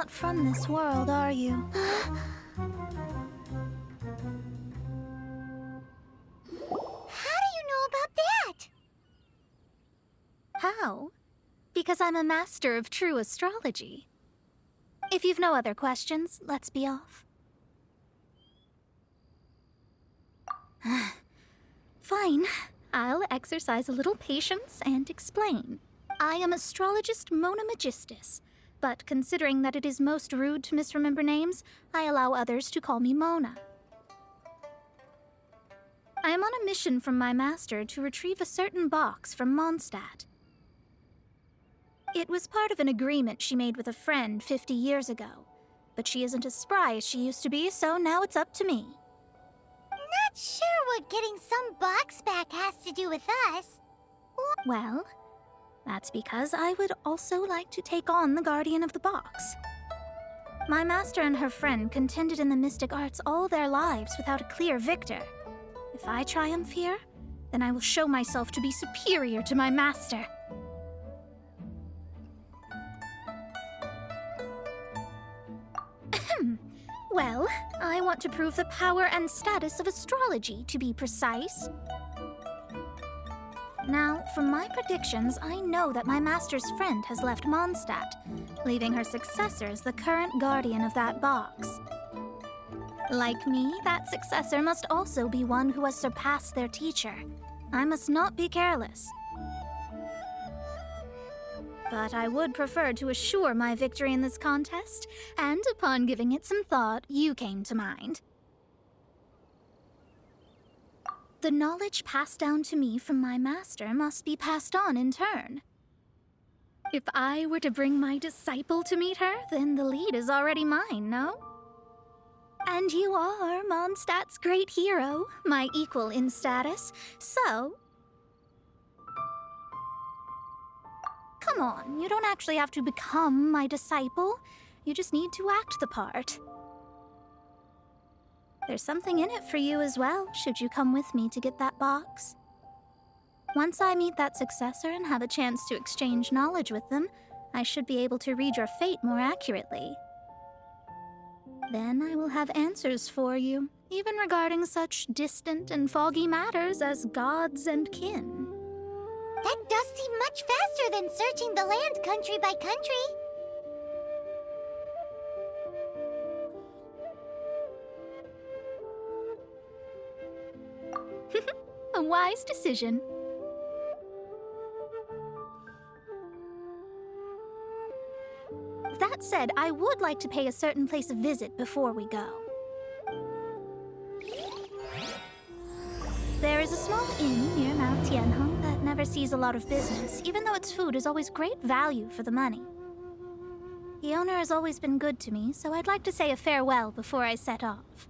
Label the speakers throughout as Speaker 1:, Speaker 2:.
Speaker 1: not from this world, are you?
Speaker 2: How do you know about that?
Speaker 1: How? Because I'm a master of true astrology. If you've no other questions, let's be off. Fine. I'll exercise a little patience and explain. I am astrologist Mona Magistus, but considering that it is most rude to misremember names, I allow others to call me Mona. I am on a mission from my master to retrieve a certain box from Mondstadt. It was part of an agreement she made with a friend 50 years ago, but she isn't as spry as she used to be, so now it's up to me.
Speaker 2: Not sure what getting some box back has to do with us.
Speaker 1: Well, that's because I would also like to take on the Guardian of the Box. My master and her friend contended in the mystic arts all their lives without a clear victor. If I triumph here, then I will show myself to be superior to my master. Well, I want to prove the power and status of astrology, to be precise. Now, from my predictions, I know that my master's friend has left Mondstadt, leaving her successor as the current guardian of that box. Like me, that successor must also be one who has surpassed their teacher. I must not be careless. But I would prefer to assure my victory in this contest, and upon giving it some thought, you came to mind. The knowledge passed down to me from my master must be passed on in turn. If I were to bring my disciple to meet her, then the lead is already mine, no? And you are Mondstadt's great hero, my equal in status, so... Come on, you don't actually have to become my disciple. You just need to act the part. There's something in it for you as well, should you come with me to get that box. Once I meet that successor and have a chance to exchange knowledge with them, I should be able to read your fate more accurately. Then I will have answers for you, even regarding such distant and foggy matters as gods and kin.
Speaker 2: That does seem much faster than searching the land country by country.
Speaker 1: A wise decision. That said, I would like to pay a certain place a visit before we go. There is a small inn near Mount Tianheng that never sees a lot of business, even though its food is always great value for the money. The owner has always been good to me, so I'd like to say a farewell before I set off.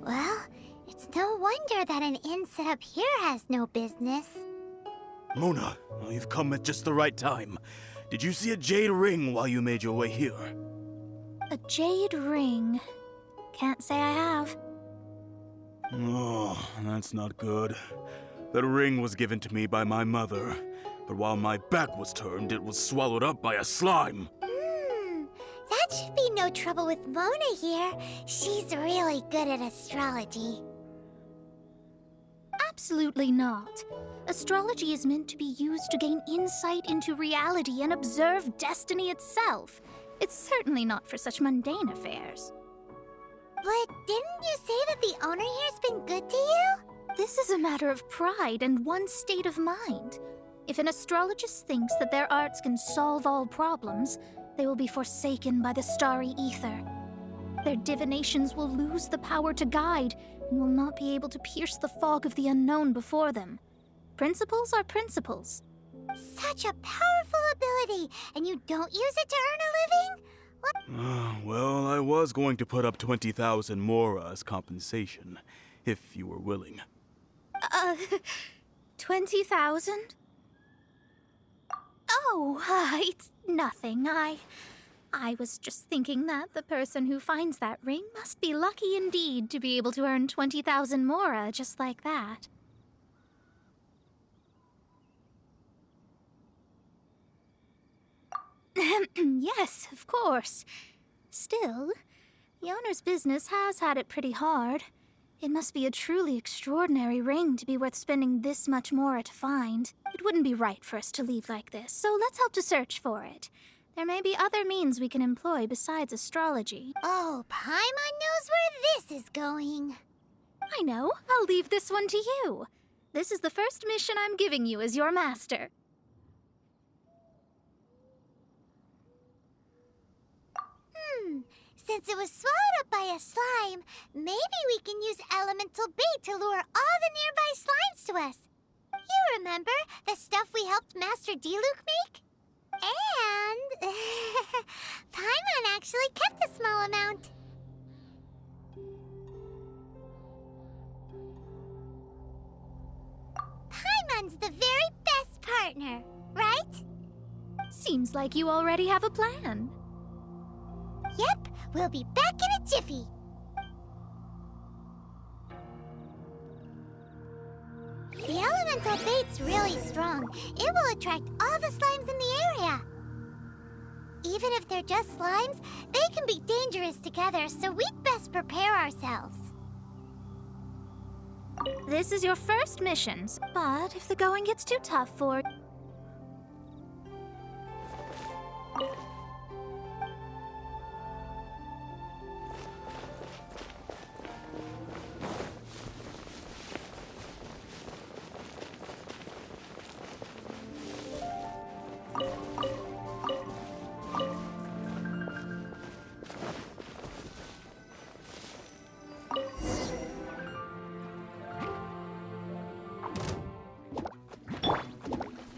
Speaker 2: Well, it's no wonder that an inn set up here has no business.
Speaker 3: Mona, well, you've come at just the right time. Did you see a jade ring while you made your way here?
Speaker 1: A jade ring. Can't say I have.
Speaker 3: Oh, that's not good. That ring was given to me by my mother, but while my back was turned, it was swallowed up by a slime.
Speaker 2: That should be no trouble with Mona here. She's really good at astrology.
Speaker 1: Absolutely not. Astrology is meant to be used to gain insight into reality and observe destiny itself. It's certainly not for such mundane affairs.
Speaker 2: But didn't you say that the owner here's been good to you?
Speaker 1: This is a matter of pride and one's state of mind. If an astrologist thinks that their arts can solve all problems, they will be forsaken by the starry ether. Their divinations will lose the power to guide and will not be able to pierce the fog of the unknown before them. Principles are principles.
Speaker 2: Such a powerful ability, and you don't use it to earn a living? What?
Speaker 3: Well, I was going to put up 20,000 mora as compensation, if you were willing.
Speaker 1: 20,000? Oh, it's nothing. I was just thinking that the person who finds that ring must be lucky indeed to be able to earn 20,000 mora just like that. Yes, of course. Still, the owner's business has had it pretty hard. It must be a truly extraordinary ring to be worth spending this much mora to find. It wouldn't be right for us to leave like this, so let's help to search for it. There may be other means we can employ besides astrology.
Speaker 2: Oh, Paimon knows where this is going.
Speaker 1: I know. I'll leave this one to you. This is the first mission I'm giving you as your master.
Speaker 2: Since it was swallowed up by a slime, maybe we can use elemental bait to lure all the nearby slimes to us. You remember the stuff we helped Master Diluc make? And Paimon actually kept a small amount. Paimon's the very best partner, right?
Speaker 1: Seems like you already have a plan.
Speaker 2: Yep, we'll be back in a jiffy. The elemental bait's really strong. It will attract all the slimes in the area. Even if they're just slimes, they can be dangerous together, so we'd best prepare ourselves.
Speaker 1: This is your first mission, but if the going gets too tough for...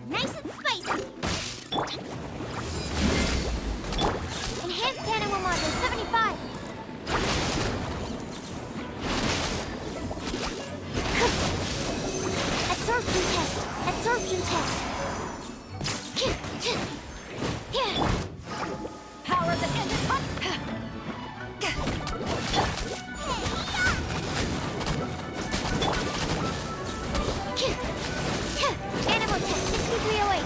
Speaker 2: Nice and spicy. Enhanced animal module 75. Absorption test. Absorption test. Power the engine up. Animal test 6308.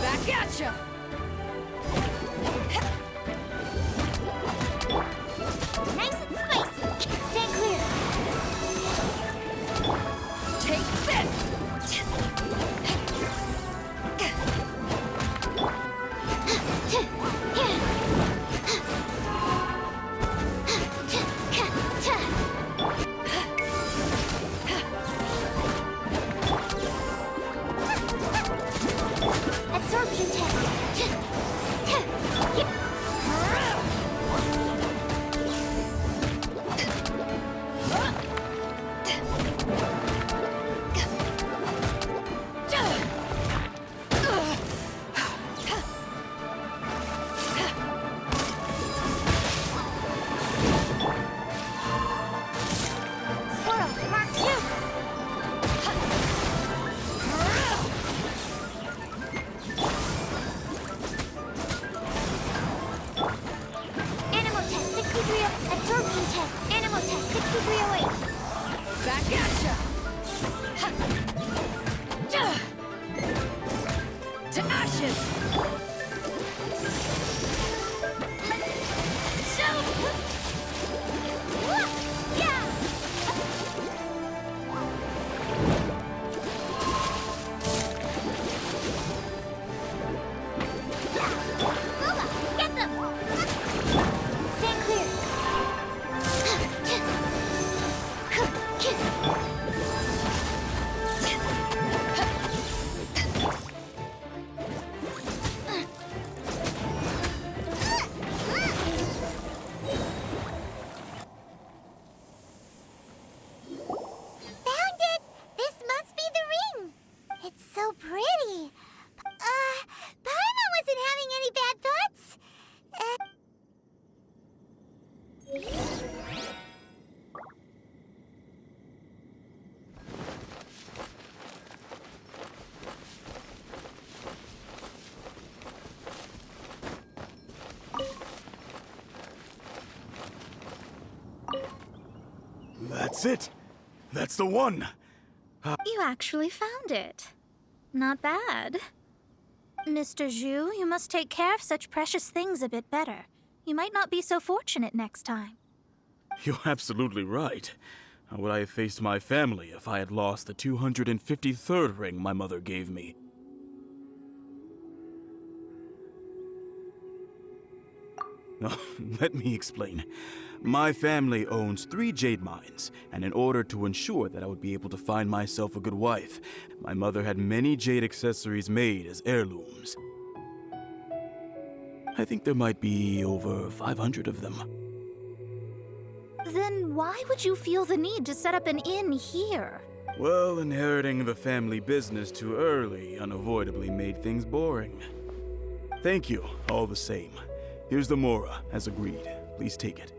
Speaker 4: Back at ya!
Speaker 2: Nice and spicy. Stay clear.
Speaker 4: Take this!
Speaker 2: Absorption test.
Speaker 1: inches.
Speaker 2: Get them! Stand clear. Found it! This must be the ring. It's so pretty. Paimon wasn't having any bad thoughts.
Speaker 3: That's it. That's the one.
Speaker 1: You actually found it. Not bad. Mr. Zhu, you must take care of such precious things a bit better. You might not be so fortunate next time.
Speaker 3: You're absolutely right. How would I have faced my family if I had lost the 253rd ring my mother gave me? Let me explain. My family owns 3 jade mines, and in order to ensure that I would be able to find myself a good wife, my mother had many jade accessories made as heirlooms. I think there might be over 500 of them.
Speaker 1: Then why would you feel the need to set up an inn here?
Speaker 3: Well, inheriting the family business too early unavoidably made things boring. Thank you, all the same. Here's the Mora, as agreed. Please take it.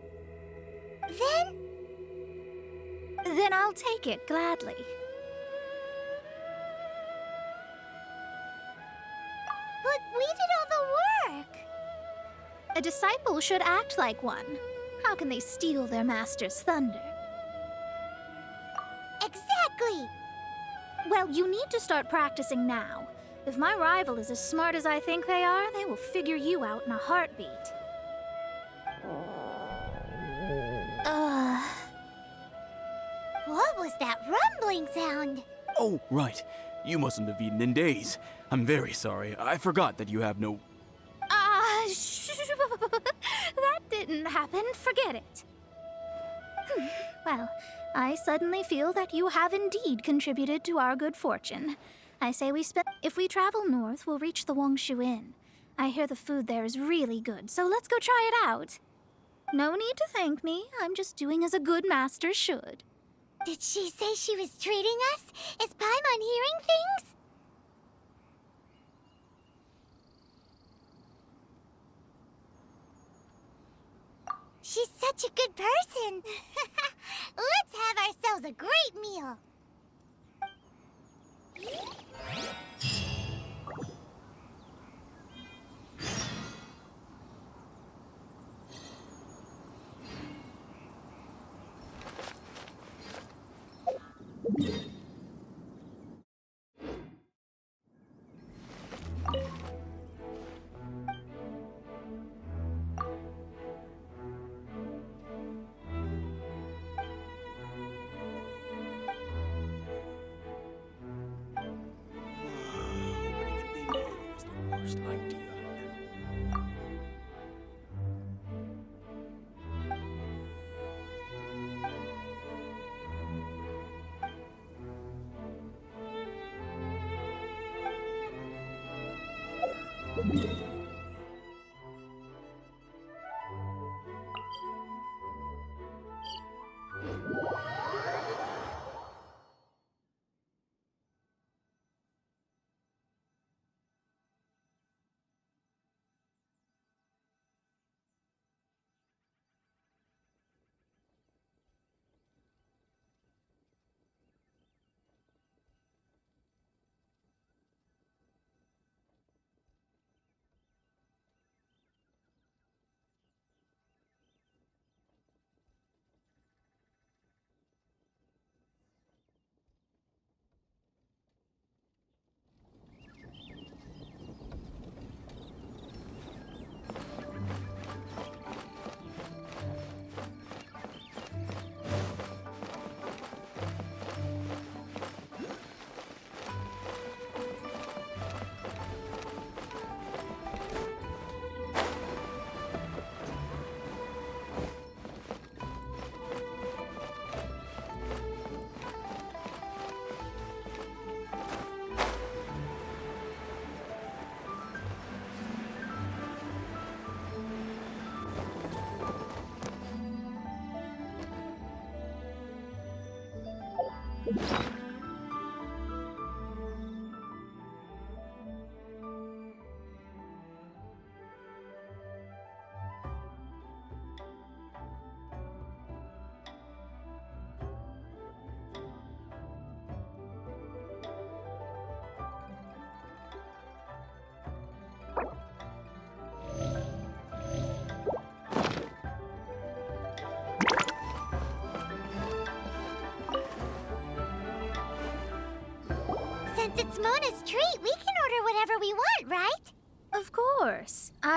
Speaker 1: Then I'll take it gladly.
Speaker 2: But we did all the work.
Speaker 1: A disciple should act like one. How can they steal their master's thunder?
Speaker 2: Exactly.
Speaker 1: Well, you need to start practicing now. If my rival is as smart as I think they are, they will figure you out in a heartbeat.
Speaker 2: What was that rumbling sound?
Speaker 3: Oh, right. You mustn't have eaten in days. I'm very sorry. I forgot that you have no...
Speaker 1: That didn't happen. Forget it. Well, I suddenly feel that you have indeed contributed to our good fortune. I say we spend... If we travel north, we'll reach the Wongshu Inn. I hear the food there is really good, so let's go try it out. No need to thank me. I'm just doing as a good master should.
Speaker 2: Did she say she was treating us? Is Paimon hearing things? She's such a good person. Let's have ourselves a great meal.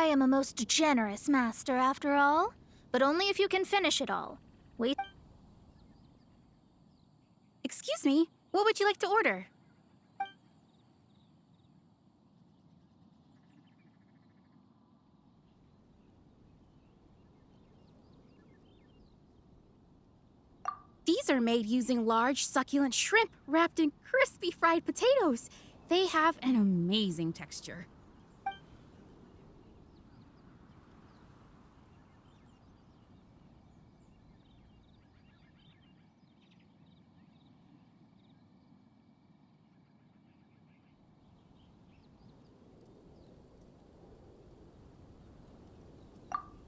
Speaker 1: am a most generous master, after all. But only if you can finish it all. Wait.
Speaker 5: Excuse me, what would you like to order? These are made using large, succulent shrimp wrapped in crispy fried potatoes. They have an amazing texture.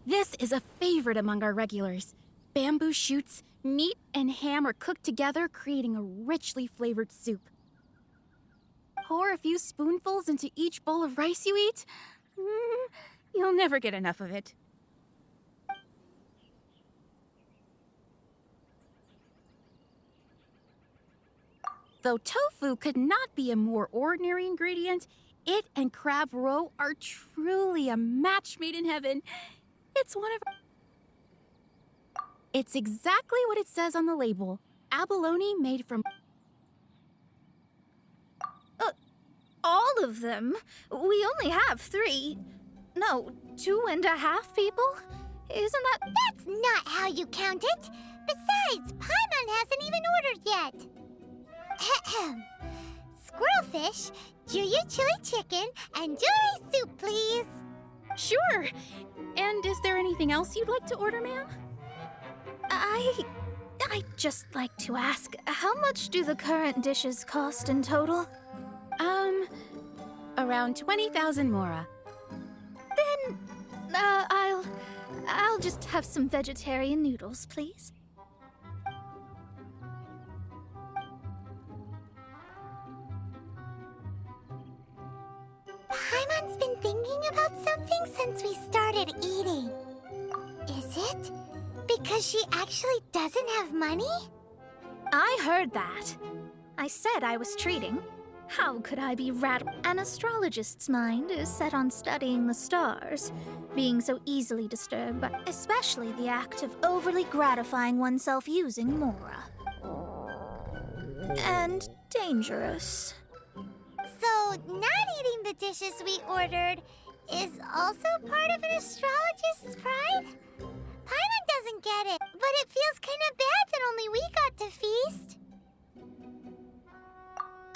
Speaker 5: This is a favorite among our regulars. Bamboo shoots, meat, and ham are cooked together, creating a richly flavored soup. Pour a few spoonfuls into each bowl of rice you eat. You'll never get enough of it. Though tofu could not be a more ordinary ingredient, it and crab roe are truly a match made in heaven. It's exactly what it says on the label. Abalone made from...
Speaker 1: All of them? We only have 3. No, 2.5 people? Isn't that...
Speaker 2: That's not how you count it. Besides, Paimon hasn't even ordered yet. Ahem. Squirrelfish, Juyu chili chicken, and Jury soup, please.
Speaker 5: Sure. And is there anything else you'd like to order, ma'am?
Speaker 1: I'd just like to ask, how much do the current dishes cost in total?
Speaker 5: Around 20,000 mora.
Speaker 1: Then, I'll just have some vegetarian noodles, please.
Speaker 2: Paimon's been thinking about something since we started eating. Is it because she actually doesn't have money?
Speaker 1: I heard that. I said I was treating. How could I be rattled? An astrologist's mind is set on studying the stars, being so easily disturbed by especially the act of overly gratifying oneself using Mora. And dangerous.
Speaker 2: So, not eating the dishes we ordered is also part of an astrologist's pride? Paimon doesn't get it, but it feels kind of bad that only we got to feast.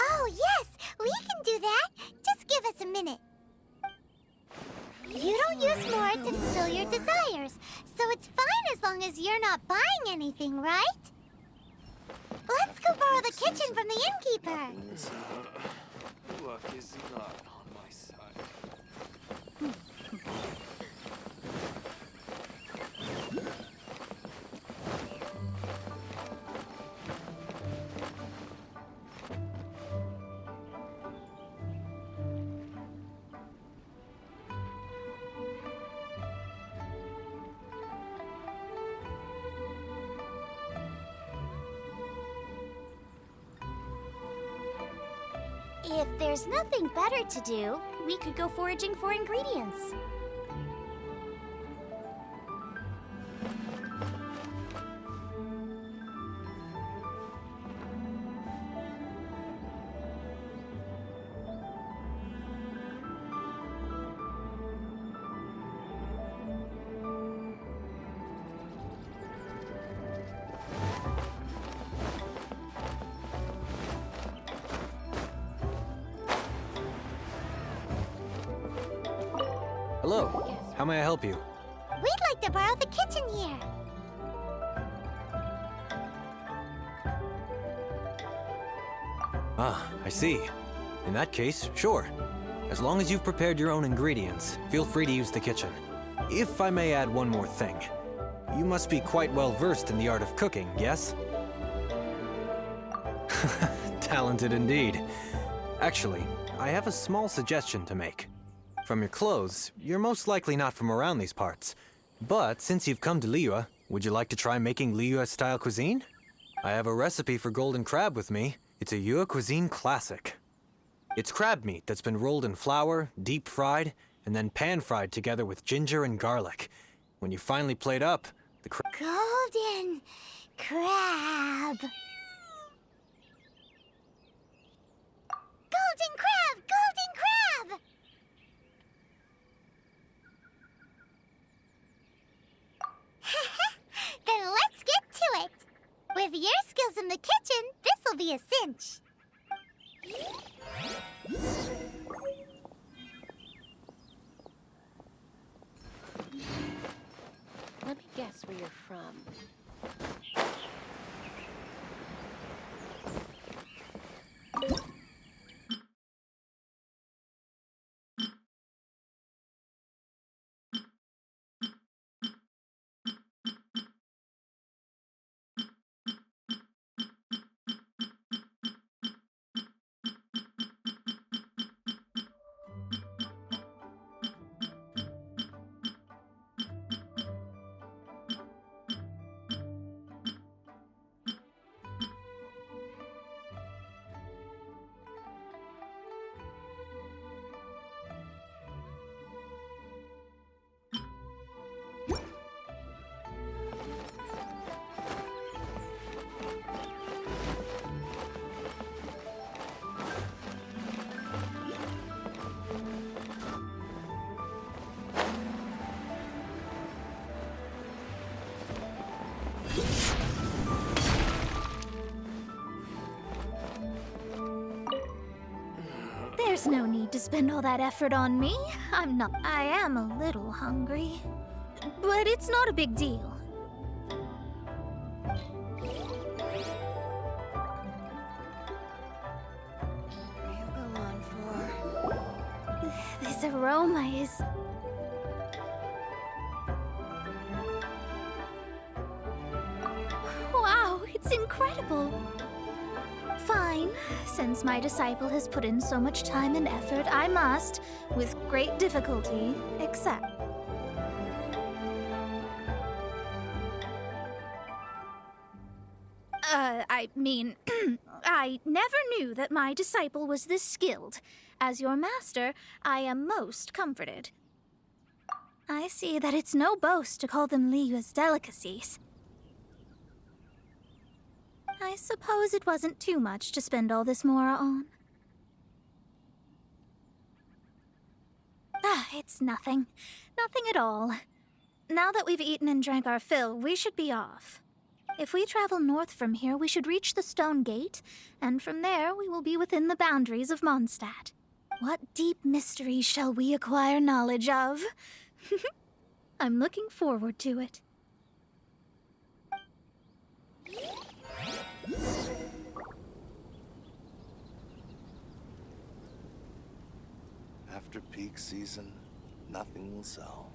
Speaker 2: Oh, yes, we can do that. Just give us a minute. You don't use more to fulfill your desires, so it's fine as long as you're not buying anything, right? Let's go borrow the kitchen from the innkeeper.
Speaker 6: Luck is not on my side.
Speaker 2: If there's nothing better to do, we could go foraging for ingredients.
Speaker 6: Hello. How may I help you?
Speaker 2: We'd like to borrow the kitchen here.
Speaker 6: Ah, I see. In that case, sure. As long as you've prepared your own ingredients, feel free to use the kitchen. If I may add one more thing. You must be quite well versed in the art of cooking, yes? Talented indeed. Actually, I have a small suggestion to make. From your clothes, you're most likely not from around these parts. But since you've come to Liyue, would you like to try making Liyue-style cuisine? I have a recipe for golden crab with me. It's a Yue cuisine classic. It's crab meat that's been rolled in flour, deep fried, and then pan-fried together with ginger and garlic. When you finally plate up, the
Speaker 2: Golden crab. Golden crab! Golden crab! Then let's get to it. With your skills in the kitchen, this'll be a cinch.
Speaker 7: Let me guess where you're from.
Speaker 1: There's no need to spend all that effort on me. I am a little hungry. But it's not a big deal.
Speaker 7: You go on for.
Speaker 1: This aroma is... Wow, it's incredible. Fine. Since my disciple has put in so much time and effort, I must, with great difficulty, accept. I never knew that my disciple was this skilled. As your master, I am most comforted. I see that it's no boast to call them Liyue's delicacies. I suppose it wasn't too much to spend all this mora on. It's nothing. Nothing at all. Now that we've eaten and drank our fill, we should be off. If we travel north from here, we should reach the Stone Gate, and from there we will be within the boundaries of Mondstadt. What deep mysteries shall we acquire knowledge of? I'm looking forward to it.
Speaker 8: After peak season, nothing will sell.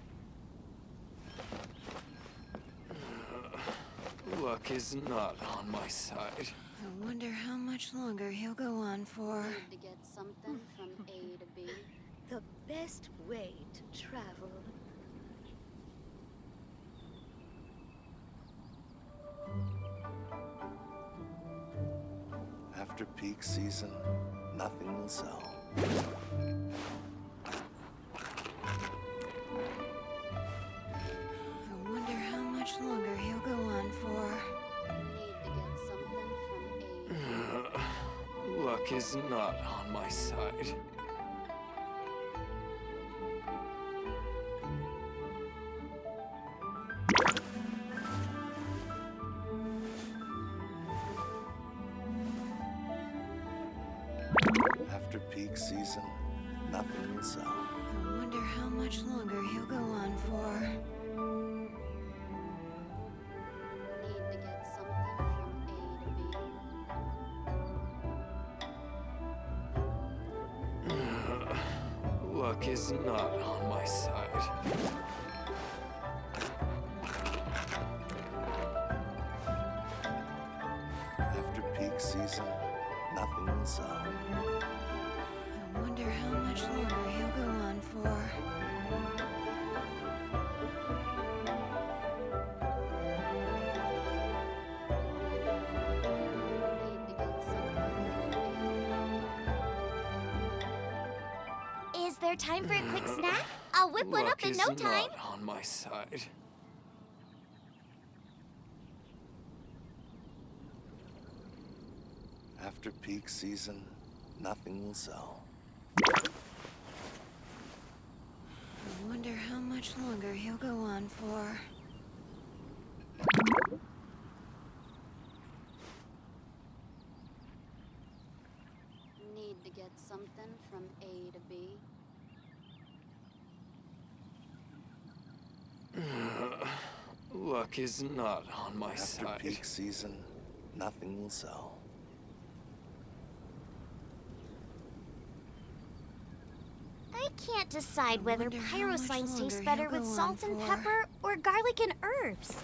Speaker 9: Luck is not on my side.
Speaker 7: I wonder how much longer he'll go on for.
Speaker 10: To get something from A to B.
Speaker 4: The best way to travel.
Speaker 8: After peak season, nothing will sell.
Speaker 7: I wonder how much longer he'll go on for.
Speaker 10: Need to get something from A to B.
Speaker 9: Luck is not on my side.
Speaker 8: After peak season, nothing will sell.
Speaker 7: I wonder how much longer he'll go on for.
Speaker 10: Need to get something from A to B.
Speaker 9: Luck is not on my side.
Speaker 8: After peak season, nothing will sell.
Speaker 7: I wonder how much longer he'll go on for.
Speaker 10: Need to get something from A to B.
Speaker 2: Is there time for a quick snack? I'll whip one up in no time.
Speaker 9: Luck is not on my side.
Speaker 8: After peak season, nothing will sell.
Speaker 7: I wonder how much longer he'll go on for.
Speaker 10: Need to get something from A to B.
Speaker 9: Luck is not on my
Speaker 8: After
Speaker 9: side.
Speaker 8: peak season, nothing will sell.
Speaker 2: I can't decide whether
Speaker 7: wonder how
Speaker 2: pyro
Speaker 7: much
Speaker 2: slimes taste
Speaker 7: longer
Speaker 2: better
Speaker 7: he'll
Speaker 2: with
Speaker 7: go
Speaker 2: salt
Speaker 7: on
Speaker 2: and
Speaker 7: for.
Speaker 2: pepper or garlic and herbs.